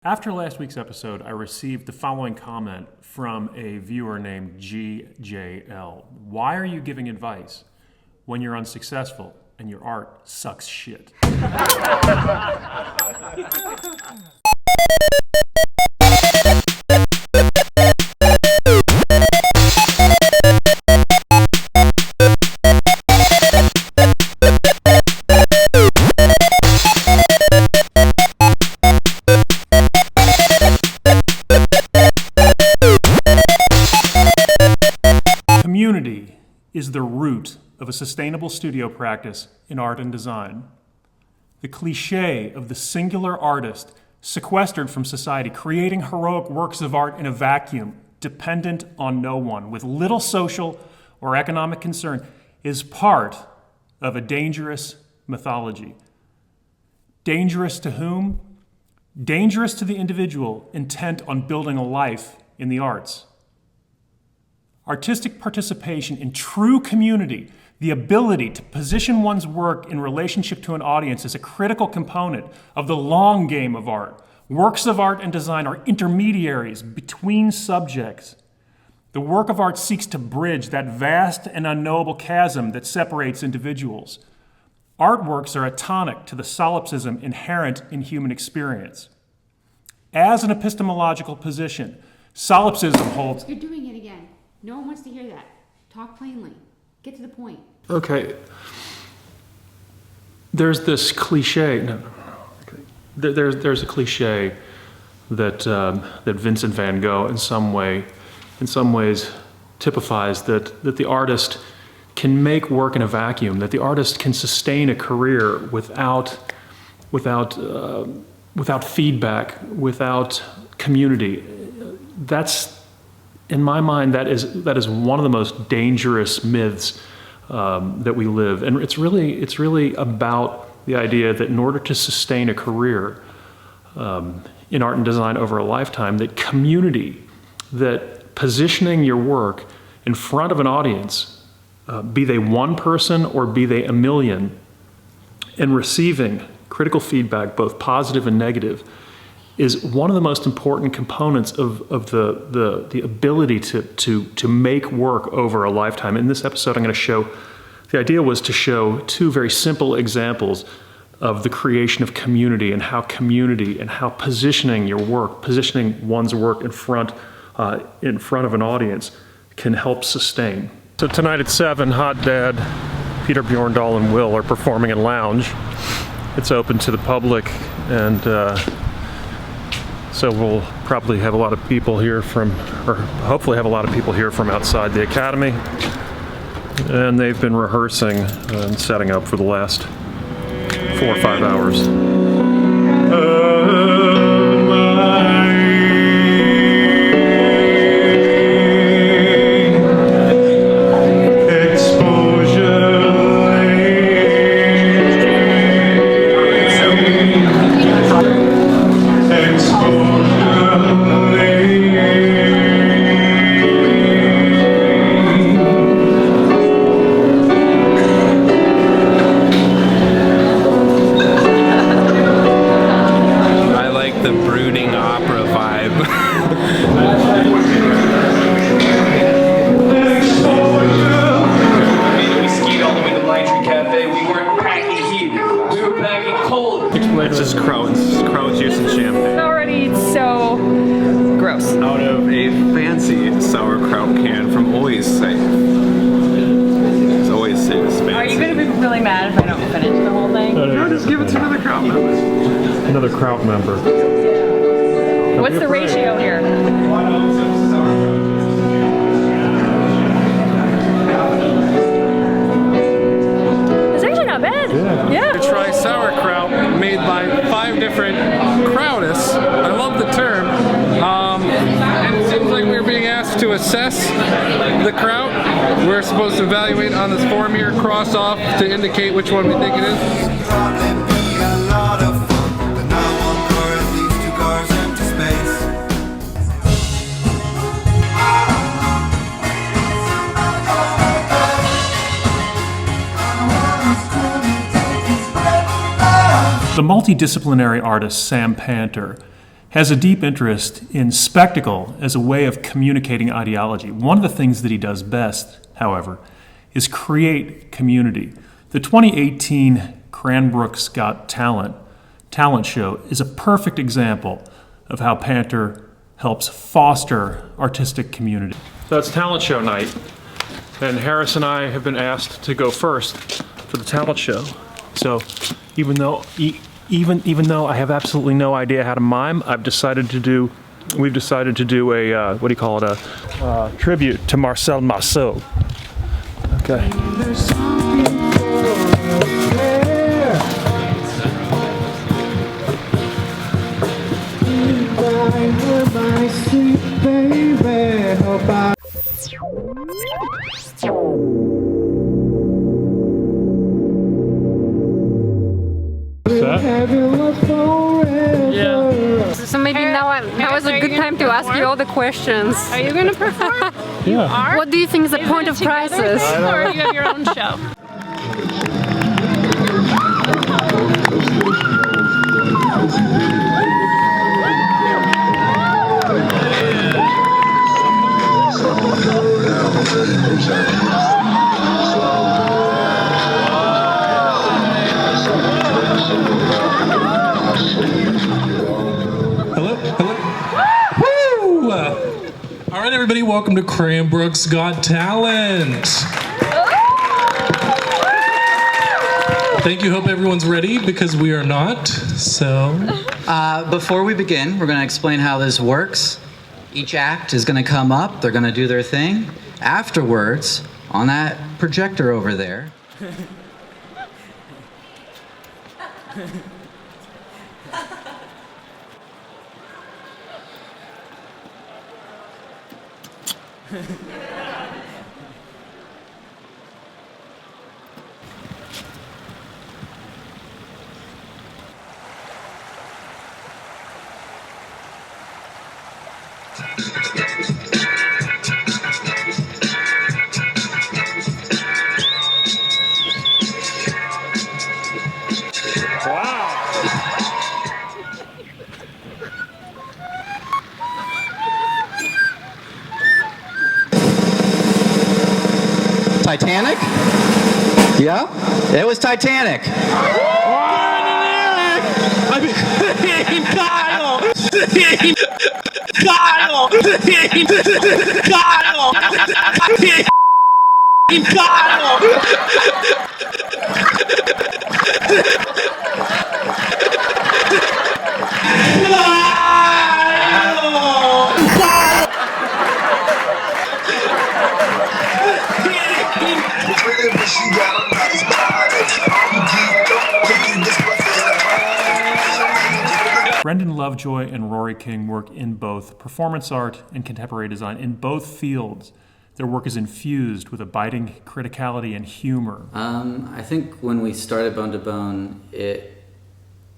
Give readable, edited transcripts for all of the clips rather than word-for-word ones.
After last week's episode, I received the following comment from a viewer named GJL. Why are you giving advice when you're unsuccessful and your art sucks shit? Community is the root of a sustainable studio practice in art and design. The cliche of the singular artist sequestered from society, creating heroic works of art in a vacuum, dependent on no one, with little social or economic concern, is part of a dangerous mythology. Dangerous to whom? Dangerous to the individual intent on building a life in the arts. Artistic participation in true community, the ability to position one's work in relationship to an audience, is a critical component of the long game of art. Works of art and design are intermediaries between subjects. The work of art seeks to bridge that vast and unknowable chasm that separates individuals. Artworks are a tonic to the solipsism inherent in human experience. As an epistemological position, solipsism holds... You're doing it again. No one wants to hear that. Talk plainly. Get to the point. Okay. There's this cliche. There's a cliche that that Vincent van Gogh in some ways typifies that the artist can make work in a vacuum, that the artist can sustain a career without feedback, without community. That's, in my mind, that is one of the most dangerous myths that we live. And it's really about the idea that in order to sustain a career in art and design over a lifetime, that community, that positioning your work in front of an audience, be they one person or be they a million, and receiving critical feedback, both positive and negative, is one of the most important components of the ability to make work over a lifetime. In this episode, I'm going to show, the idea was to show two very simple examples of the creation of community and how positioning your work, positioning one's work in front of an audience can help sustain. So tonight at 7, Hot Dad, Peter Bjorndal and Will are performing in Lounge. It's open to the public, and so we'll probably have a lot of people here hopefully have a lot of people here from outside the Academy. And they've been rehearsing and setting up for the last 4 or 5 hours. It's just Crown's juice and champagne. It's already so gross. Out of a fancy sauerkraut can from Always Safe. It's Always Safe is fancy. Are you going to be really mad if I don't finish the whole thing? No, just give it to another Kraut member. Another Kraut member. What's the ratio here? It's actually not bad. Yeah. To try sauerkraut made by 5 different Krautists. I love the term. And it seems like we're being asked to assess the kraut. We're supposed to evaluate on this form here, cross off to indicate which one we think it is. The multidisciplinary artist Sam Panter has a deep interest in spectacle as a way of communicating ideology. One of the things that he does best, however, is create community. The 2018 Cranbrook's Got talent show is a perfect example of how Panther helps foster artistic community. So it's talent show night, and Harris and I have been asked to go first for the talent show. So even though I have absolutely no idea how to mime, we've decided to do a a tribute to Marcel Marceau. Okay. Yeah. So maybe now is a good time to ask you all the questions. Are you gonna perform? You are? What do you think is the point of crisis? Or you have your own show? All right, everybody, welcome to Cranbrook's Got Talent. Thank you. Hope everyone's ready because we are not. So, before we begin, we're going to explain how this works. Each act is going to come up. They're going to do their thing. Afterwards, on that projector over there. Titanic? Yeah? It was Titanic. I mean, Kyle! Brendan Lovejoy and Rory King work in both performance art and contemporary design. In both fields, their work is infused with a biting criticality and humor. I think when we started Bone to Bone, it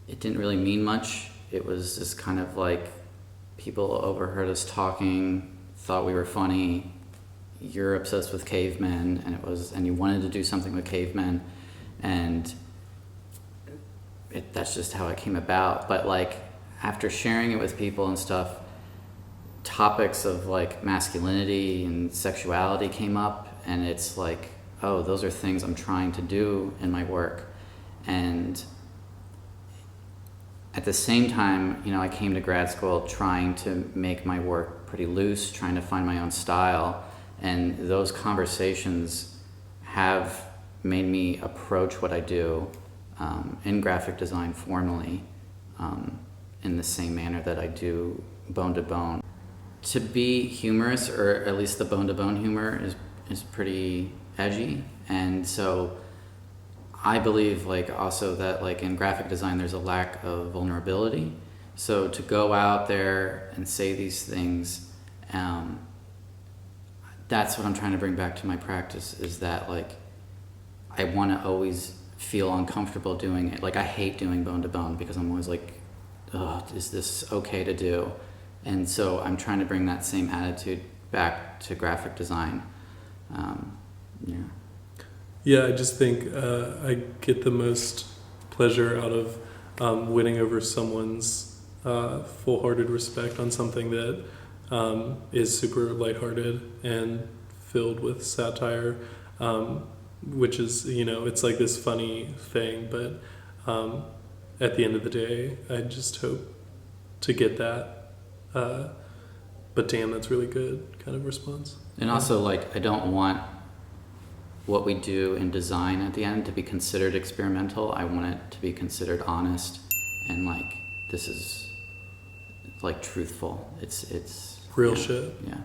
didn't really mean much. It was just kind of like people overheard us talking, thought we were funny. You're obsessed with cavemen, and you wanted to do something with cavemen, and that's just how it came about. But like after sharing it with people and stuff, topics of like masculinity and sexuality came up, and it's like, oh, those are things I'm trying to do in my work. And at the same time, I came to grad school trying to make my work pretty loose, trying to find my own style, and those conversations have made me approach what I do in graphic design formally in the same manner that I do Bone to Bone. To be humorous, or at least the Bone to Bone humor is pretty edgy, and so I believe also that in graphic design there's a lack of vulnerability. So to go out there and say these things, that's what I'm trying to bring back to my practice, is that I want to always feel uncomfortable doing it. I hate doing Bone to Bone because I'm always like, oh, is this okay to do? And so I'm trying to bring that same attitude back to graphic design. Yeah, I just think I get the most pleasure out of winning over someone's full-hearted respect on something that is super lighthearted and filled with satire, which is, it's like this funny thing, but at the end of the day, I just hope to get that, but damn, that's really good kind of response. And also, like, I don't want what we do in design at the end to be considered experimental. I want it to be considered honest and, like, this is, like, truthful. It's Real yeah, shit. Yeah.